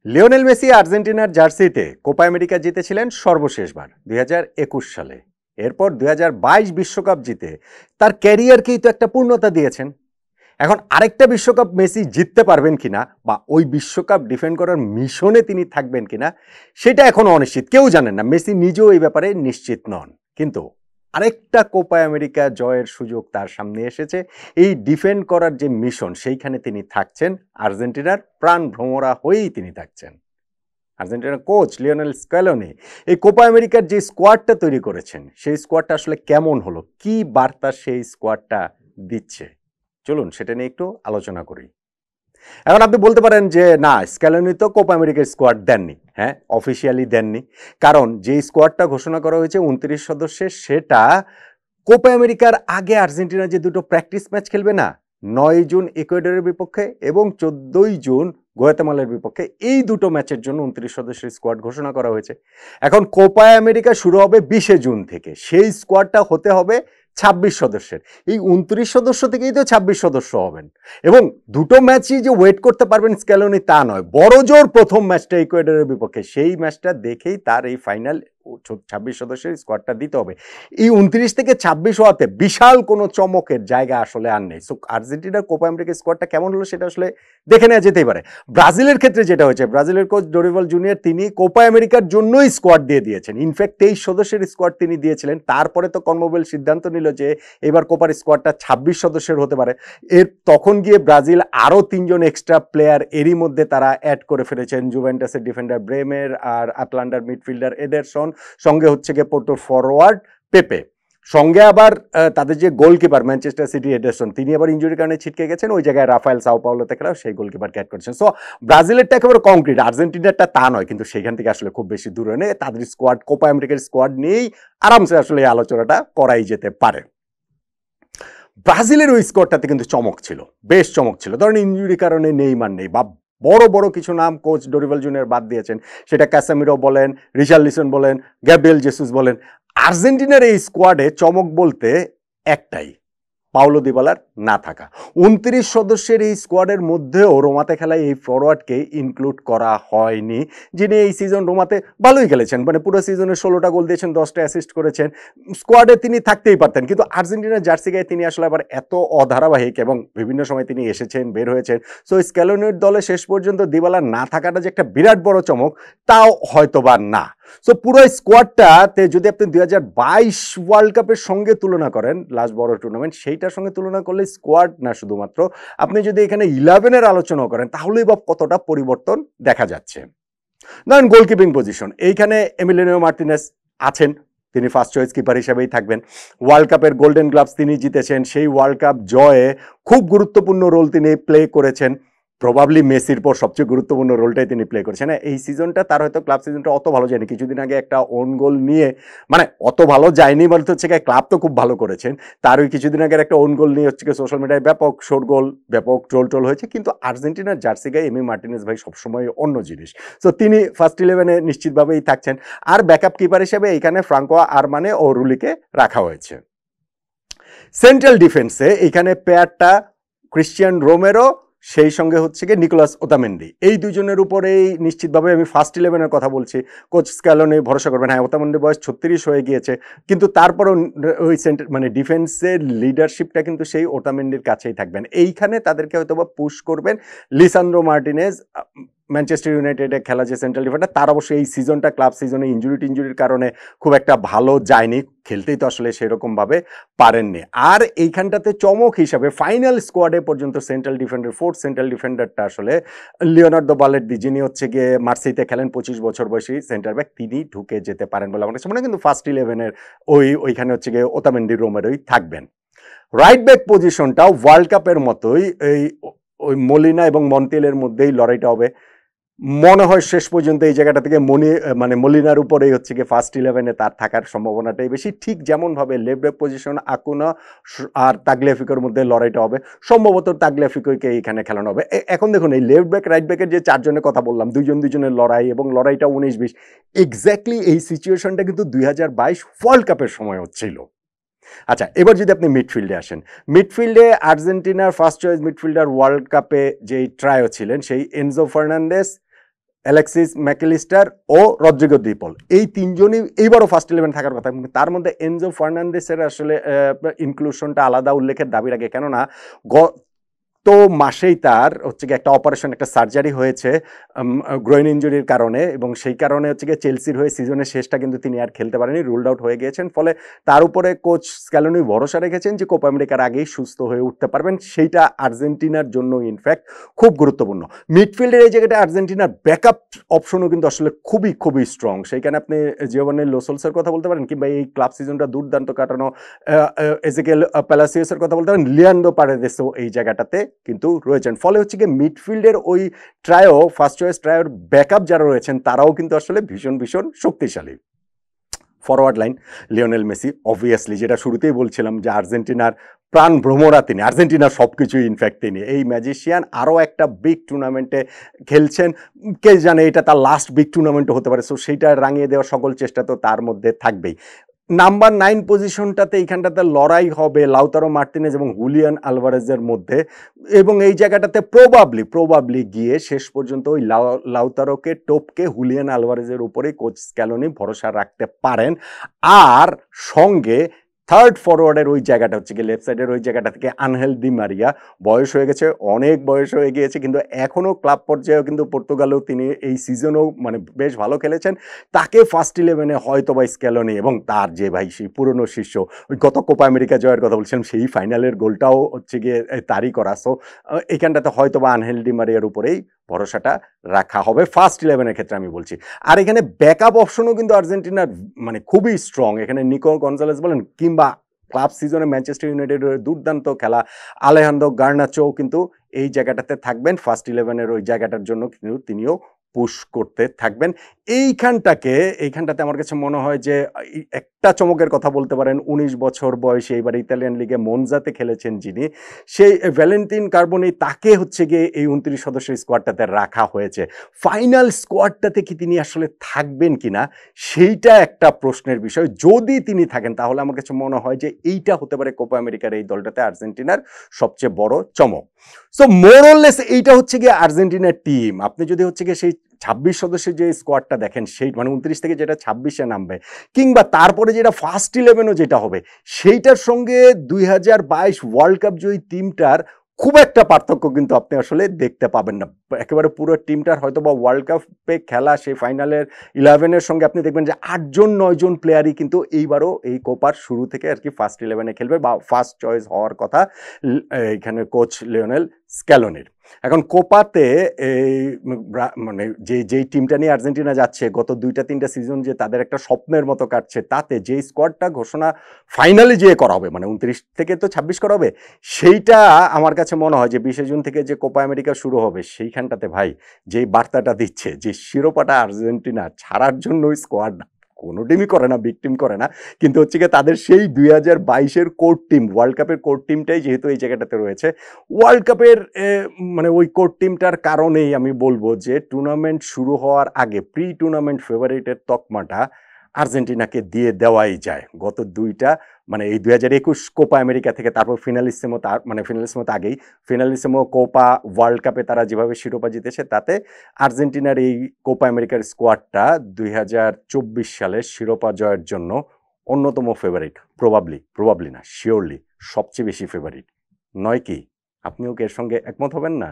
Lionel Messi আর্জেন্টিনার জার্সিতে Copa America জিতেছিলেন সর্বশেষবার ২০২১ সালে। এরপর ২০২২ বিশ্বকাপ জিতে তার ক্যারিয়ারকেই তো একটা পূর্ণতা দিয়েছেন। এখন আরেকটা বিশ্বকাপ মেসি জিততে পারবেন কিনা বা ওই বিশ্বকাপ ডিফেন্ড করার মিশনে তিনি থাকবেন কিনা সেটা এখনো অনিশ্চিত, কেউ জানেন না। মেসি নিজেও এই ব্যাপারে নিশ্চিত নন। কিন্তু আরেকটা কোপা আমেরিকা জয়ের সুযোগ তার সামনে এসেছে। এই ডিফেন্ড করার যে মিশন সেইখানে তিনি থাকছেন, আর্জেন্টিনার প্রাণ ভ্রমরা হয়েই তিনি থাকছেন। আর্জেন্টিনার কোচ লিওনেল স্ক্যালোনি এই কোপা আমেরিকার যে স্কোয়াডটা তৈরি করেছেন সেই স্কোয়াডটা আসলে কেমন হলো, কি বার্তা সেই স্কোয়াডটা দিচ্ছে, চলুন সেটা নিয়ে একটু আলোচনা করি। এখন আপনি বলতে পারেন যে না, স্ক্যালোনি তো কোপা আমেরিকার স্কোয়াড দেননি। হ্যাঁ, অফিসিয়ালি দেননি, কারণ যে স্কোয়াডটা ঘোষণা করা হয়েছে ২৯ সদস্যের, সেটা কোপা আমেরিকার আগে আর্জেন্টিনা যে দুটো প্র্যাকটিস ম্যাচ খেলবে না, ৯ জুন ইকুয়েডরের বিপক্ষে এবং ১৪ই জুন গুয়াতেমালার বিপক্ষে, এই দুটো ম্যাচের জন্য ২৯ সদস্যের স্কোয়াড ঘোষণা করা হয়েছে। এখন কোপা আমেরিকা শুরু হবে ২০শে জুন থেকে, সেই স্কোয়াডটা হতে হবে ২৬ সদস্যের। এই ২৯ সদস্য থেকেই তো ২৬ সদস্য হবেন, এবং দুটো ম্যাচই যে ওয়েট করতে পারবেন স্ক্যালোনি তা নয়। বড় জোর প্রথম ম্যাচটা ইকুয়েডরের বিপক্ষে, সেই ম্যাচটা দেখেই তার এই ফাইনাল ২৬ সদস্যের স্কোয়াডটা দিতে হবে। এই ২৯ থেকে ২৬ হওয়াতে বিশাল কোনো চমকের জায়গা আসলে আর নেই। সো আর্জেন্টিনার কোপা আমেরিকা স্কোয়াডটা কেমন হলো সেটা আসলে দেখে নেওয়া যেতেই পারে। ব্রাজিলের ক্ষেত্রে যেটা হয়েছে, ব্রাজিলের কোচ ডোরিভাল জুনিয়র তিনি কোপা আমেরিকার জন্যই স্কোয়াড দিয়ে দিয়েছেন। ইনফ্যাক্ট ২৩ সদস্যের স্কোয়াড তিনি দিয়েছিলেন। তারপরে তো কনমেবল সিদ্ধান্ত নিল যে এবার কোপার স্কোয়াডটা ২৬ সদস্যের হতে পারে। তখন গিয়ে ব্রাজিল আরও ৩ জন এক্সট্রা প্লেয়ার এরই মধ্যে তারা অ্যাড করে ফেলেছেন। জুভেন্টাসের ডিফেন্ডার ব্রেমের, আর আটলান্টার মিডফিল্ডার এডারসন, সঙ্গে হচ্ছে গিয়ে পোর্টোর ফরওয়ার্ড পেপে, সঙ্গে আবার তাদের যে গোলকিপার ম্যানচেস্টার সিটি এডারসন, তিনি আবার ইনজুরির কারণে ছিটকে গেছেন। ওই জায়গায় রাফায়েল সাও পাওলোতে খেলা, সেই গোলকিপারকে অ্যাড করেছেন। সো ব্রাজিলেরটা একেবারে কংক্রিট, আর্জেন্টিনারটা তা নয়, কিন্তু সেখান থেকে আসলে খুব বেশি দূরে নেই। তাদের স্কোয়াড, কোপা আমেরিকার স্কোয়াড নিয়েই আরামসে আসলে এই আলোচনাটা করাই যেতে পারে। ব্রাজিলের ওই স্কোয়াডটাতে কিন্তু চমক ছিল, বেশ চমক ছিল। ধরেন ইনজুরির কারণে নেইমার নেই, বা বড় বড় কিছু নাম কোচ ডোরিভাল জুনিয়র বাদ দিয়েছেন, সেটা ক্যাসামিরো বলেন, রিচার্লিসন বলেন, গ্যাব্রিয়েল জেসুস বলেন। আর্জেন্টিনার এই স্কোয়াডে চমক বলতে একটাই, পাওলো দিবালার না থাকা। ২৯ সদস্যের এই স্কোয়াডের মধ্যেও রোমাতে খেলায় এই ফরওয়ার্ডকে ইনক্লুড করা হয়নি, যিনি এই সিজন রোমাতে ভালোই খেলেছেন। মানে পুরো সিজনে ১৬টা গোল দিয়েছেন, 10টা অ্যাসিস্ট করেছেন। স্কোয়াডে তিনি থাকতেই পারতেন, কিন্তু আর্জেন্টিনার জার্সি গায়ে তিনি আসলে আবার এত অধারাবাহিক এবং বিভিন্ন সময় তিনি এসেছেন, বের হয়েছেন। সো স্ক্যালোনির দলে শেষ পর্যন্ত দিবালা না থাকাটা যে একটা বিরাট বড় চমক, তাও হয়তোবা না। সো পুরো স্কোয়াডটাতে যদি আপনি ২০২২ ওয়ার্ল্ড কাপের সঙ্গে তুলনা করেন, লাস্ট বড় টুর্নামেন্ট, সেইটার সঙ্গে তুলনা করলে স্কোয়াড না শুধুমাত্র, আপনি যদি এখানে 11-এর আলোচনা করেন তাহলেই বা কতটা পরিবর্তন দেখা যাচ্ছে। ধরেন গোলকিপিং পজিশন, এইখানে এমিলিয়ানো মার্টিনেজ আছেন, তিনি ফার্স্ট চয়েস কিপার হিসেবেই থাকবেন। ওয়ার্ল্ড কাপের গোল্ডেন গ্লাভস তিনি জিতেছেন, সেই ওয়ার্ল্ড কাপ জয়ে খুব গুরুত্বপূর্ণ রোল তিনি প্লে করেছেন। প্রবাবলি মেসির পর সবচেয়ে গুরুত্বপূর্ণ রোলটাই তিনি প্লে করেছেন। এই সিজনটা তার হয়তো ক্লাব সিজনটা অত ভালো যায়নি, কিছুদিন আগে একটা ওন গোল নিয়ে, মানে অত ভালো যায়নি বলতে হচ্ছে ক্লাব তো খুব ভালো করেছেন, তার ওই কিছুদিন আগের একটা ওন গোল নিয়ে হচ্ছে সোশ্যাল মিডিয়ায় ব্যাপক শোরগোল, ব্যাপক ট্রোল হয়েছে। কিন্তু আর্জেন্টিনার জার্সি গায়ে এমি মার্টিনেজ ভাই সবসময় অন্য জিনিস। সো তিনি ফার্স্ট 11-এ নিশ্চিতভাবেই থাকছেন। আর ব্যাকআপ কিপার হিসেবে এখানে ফ্রাঙ্কো আরমানে ও রুলিকে রাখা হয়েছে। সেন্ট্রাল ডিফেন্সে এখানে পেয়ারটা ক্রিশ্চিয়ান রোমেরো, সেই সঙ্গে হচ্ছে গিয়ে নিকোলাস ওতামেন্ডি, এই দুজনের উপরেই নিশ্চিতভাবে আমি ফার্স্ট 11-এর কথা বলছি। কোচ স্ক্যালোনি ভরসা করবেন। হ্যাঁ, ওতামেন্ডি বয়স ৩৬ হয়ে গিয়েছে, কিন্তু তারপরও ওই মানে ডিফেন্সের লিডারশিপটা কিন্তু সেই ওতামেন্ডির কাছেই থাকবেন। এইখানে তাদেরকে হয়তো বা পুশ করবেন লিসান্দ্রো মার্টিনেজ। ম্যানচেস্টার ইউনাইটেডে খেলা যে সেন্ট্রাল ডিফেন্ডার, তার অবশ্যই এই সিজনটা ক্লাব সিজনে ইঞ্জুরির কারণে খুব একটা ভালো যায়নি, খেলতেই তো আসলে সেরকমভাবে পারেননি। আর এইখানটাতে চমক হিসাবে ফাইনাল স্কোয়াডে পর্যন্ত সেন্ট্রাল ডিফেন্ডার, ফোর্থ সেন্ট্রাল ডিফেন্ডারটা আসলে লিওনার্দো বালের্দি, যিনি হচ্ছে গিয়ে মার্সেইতে খেলেন, ২৫ বছর বয়সী সেন্টার ব্যাক, তিনি ঢুকে যেতে পারেন বলে আমার কাছে মনে হয়। কিন্তু ফার্স্ট 11-এর ওইখানে হচ্ছে গিয়ে ওতামেন্ডি রোমেরোই থাকবেন। রাইট ব্যাক পজিশনটাও ওয়ার্ল্ড কাপের মতোই ওই মলিনা এবং মন্টিয়েলের মধ্যেই লড়াইটা হবে। মনে হয় শেষ পর্যন্ত এই জায়গাটা থেকে মলিনার উপরেই হচ্ছে গিয়ে ফার্স্ট 11-এ তার থাকার সম্ভাবনাটাই বেশি। ঠিক যেমনভাবে লেফট ব্যাক পজিশন আকুনা আর তাগলিয়াফিকোর মধ্যে লড়াইটা হবে, সম্ভবত তাগলিয়াফিকোকে এখানে খেলানো হবে। এখন দেখুন, এই লেফট ব্যাক রাইট ব্যাকের যে 4 জনের কথা বললাম, দুজনের লড়াই, এবং লড়াইটা 19-20, এক্স্যাক্টলি এই সিচুয়েশনটা কিন্তু 2022 ওয়ার্ল্ড কাপের সময় হচ্ছিল। আচ্ছা, এবার যদি আপনি মিডফিল্ডে আসেন, মিডফিল্ডে আর্জেন্টিনার ফার্স্ট চয়েস মিডফিল্ডার ওয়ার্ল্ড কাপে যেই ট্রায়ো ছিলেন, সেই এনজো ফার্নান্দেস, অ্যালেক্সিস ম্যাকলিস্টার ও রদ্রিগো দি পল, এই তিনজনই এইবারও ফার্স্ট 11 থাকার কথা। তার মধ্যে এনজো ফার্নান্দেসের আসলে ইনক্লুশনটা আলাদা উল্লেখের দাবি রাখে, কেননা তো মাসেই তার হচ্ছে গিয়ে একটা অপারেশন, একটা সার্জারি হয়েছে গ্রোইন ইঞ্জুরির কারণে, এবং সেই কারণে হচ্ছে গিয়ে চেলসির হয়ে সিজনের শেষটা কিন্তু তিনি আর খেলতে পারেনি, রুলড আউট হয়ে গিয়েছেন। ফলে তার উপরে কোচ স্ক্যালোনি ভরসা রেখেছেন যে কোপা আমেরিকার আগেই সুস্থ হয়ে উঠতে পারবেন। সেইটা আর্জেন্টিনার জন্য ইনফ্যাক্ট খুব গুরুত্বপূর্ণ। মিডফিল্ডের এই জায়গাটা আর্জেন্টিনার ব্যাকআপ অপশনও কিন্তু আসলে খুবই খুবই স্ট্রং। সেইখানে আপনি জিওভানি লো সেলসের কথা বলতে পারেন, কিংবা এই ক্লাব সিজনটা দুর্দান্ত কাটানো এজেকেল প্যালাসিওসের কথা বলতে পারেন, লিয়ান্ডো পারেদেসও এই জায়গাটাতে কিন্তু রয়েছেন। ফলে হচ্ছে গিয়ে মিডফিল্ডের ওই ট্রায়ো, ফার্স্ট চয়েস ট্রায়োর ব্যাকআপ যারা রয়েছেন তারাও কিন্তু আসলে ভীষণ ভীষণ শক্তিশালী। Forward line, Lionel Messi obviously, যেটা শুরুতেই বলছিলাম যে আর্জেন্টিনার প্রাণ ভ্রমরা তিনি, আর্জেন্টিনার সব কিছুই ইনফ্যাক্ট তিনি। এই ম্যাজিশিয়ান আরও একটা বিগ টুর্নামেন্টে খেলছেন, কে জানে এটা তার লাস্ট বিগ টুর্নামেন্টও হতে পারে। সো সেইটা রাঙিয়ে দেওয়ার সকল চেষ্টা তো তার মধ্যে থাকবেই। নাম্বার 9 পজিশনটাতে এইখানটাতে লড়াই হবে লাউতারো মার্টিনেজ এবং হুলিয়ান আলভারেজের মধ্যে, এবং এই জায়গাটাতে প্রবাবলি গিয়ে শেষ পর্যন্ত ওই লাউতারোকে টপকে হুলিয়ান আলভারেজের উপরেই কোচ স্ক্যালোনি ভরসা রাখতে পারেন। আর সঙ্গে থার্ড ফরওয়ার্ডের ওই জায়গাটা হচ্ছে গিয়ে লেফট সাইডের ওই জায়গাটা থেকে আনহেল দি মারিয়া, বয়স হয়ে গেছে, অনেক বয়স হয়ে গিয়েছে, কিন্তু এখনও ক্লাব পর্যায়েও কিন্তু পর্তুগালেও তিনি এই সিজনেও মানে বেশ ভালো খেলেছেন। তাকে ফার্স্ট 11-এ হয়তো বা স্ক্যালোনি এবং তার যে ভাই সেই পুরনো শিষ্য, ওই গত কোপা আমেরিকা জয়ের কথা বলছিলাম, সেই ফাইনালের গোলটাও হচ্ছে গিয়ে তারই করা। সো এখানটাতে হয়তো বা আনহেল ডি মারিয়ার উপরেই ভরসাটা রাখা হবে ফার্স্ট 11-এর ক্ষেত্রে আমি বলছি। আর এখানে ব্যাকআপ অপশনও কিন্তু আর্জেন্টিনার মানে খুবই স্ট্রং। এখানে নিকো গনজালেস বলেন, কিংবা ক্লাব সিজনে ম্যানচেস্টার ইউনাইটেডের দুর্দান্ত খেলা আলেহান্দ্রো গার্নাচোও কিন্তু এই জায়গাটাতে থাকবেন। ফার্স্ট 11-এর ওই জায়গাটার জন্য কিন্তু তিনিও পুশ করতে থাকবেন। এইখানটাতে আমার কাছে মনে হয় যে একটা চমকের কথা বলতে পারেন, 19 বছর বয়সে এবার ইতালিয়ান লিগে মনজাতে খেলেছেন যিনি, সেই ভ্যালেন্টিন কার্বনি, তাকে হচ্ছে গিয়ে এই 29 সদস্যের স্কোয়াডটাতে রাখা হয়েছে। ফাইনাল স্কোয়াডটাতে কি তিনি আসলে থাকবেন কিনা সেইটা একটা প্রশ্নের বিষয়। যদি তিনি থাকেন তাহলে আমার কাছে মনে হয় যে এইটা হতে পারে কোপা আমেরিকার এই দলটাতে আর্জেন্টিনার সবচেয়ে বড় চমক। সো মোরলেস এইটা হচ্ছে গিয়ে আর্জেন্টিনার টিম। আপনি যদি হচ্ছে গিয়ে সেই 26 সদস্যের যে স্কোয়াডটা দেখেন, সেই মানে 29 থেকে যেটা 26-এ নামবে, কিংবা তারপরে যেটা ফার্স্ট 11-ও যেটা হবে, সেইটার সঙ্গে 2022 ওয়ার্ল্ড কাপ জয়ী টিমটার খুব একটা পার্থক্য কিন্তু আপনি আসলে দেখতে পাবেন না। একেবারে পুরো টিমটার হয়তো বা ওয়ার্ল্ড কাপে খেলা সেই ফাইনালের 11-এর সঙ্গে আপনি দেখবেন যে 8-9 প্লেয়ারই কিন্তু এইবারও এই কোপার শুরু থেকে আর কি ফার্স্ট 11-এ খেলবে বা ফার্স্ট চয়েস হওয়ার কথা এখানে কোচ লিওনেল স্ক্যালোনির। এখন কোপাতে এই মানে যেই টিমটা নিয়ে আর্জেন্টিনা যাচ্ছে, গত 2-3টা সিজন যে তাদের একটা স্বপ্নের মতো কাটছে, তাতে যে স্কোয়াডটা ঘোষণা ফাইনালে যেয়ে করা হবে, মানে 29 থেকে তো 26 করা হবে, সেইটা আমার কাছে মনে হয় যে 20 জুন থেকে যে কোপা আমেরিকা শুরু হবে, সেইখানটাতে ভাই যেই বার্তাটা দিচ্ছে যে শিরোপাটা আর্জেন্টিনা ছাড়ার জন্য স্কোয়াড কোনো টিমই করে না, বিগ টিম করে না, কিন্তু হচ্ছে গিয়ে তাদের সেই 2022-এর কোর টিম, ওয়ার্ল্ড কাপের কোর টিমটাই যেহেতু এই জায়গাটাতে রয়েছে, ওয়ার্ল্ড কাপের মানে ওই কোর টিমটার কারণেই আমি বলবো যে টুর্নামেন্ট শুরু হওয়ার আগে প্রি টুর্নামেন্ট ফেভারিটের তকমাটা আর্জেন্টিনাকে দিয়ে দেওয়াই যায়। গত দুইটা মানে এই 2021 কোপা আমেরিকা থেকে, তারপর ফিনালিসিমো, ফিনালিসিমোতে আগেই ফিনালিসিমো, কোপা, ওয়ার্ল্ড কাপে তারা যেভাবে শিরোপা জিতেছে, তাতে আর্জেন্টিনার এই কোপা আমেরিকার স্কোয়াডটা 2024 সালের শিরোপা জয়ের জন্য অন্যতম ফেভারিট। প্রবাবলি না, শিওরলি সবচেয়ে বেশি ফেভারিট নয় কি? আপনিও কি এর সঙ্গে একমত হবেন না?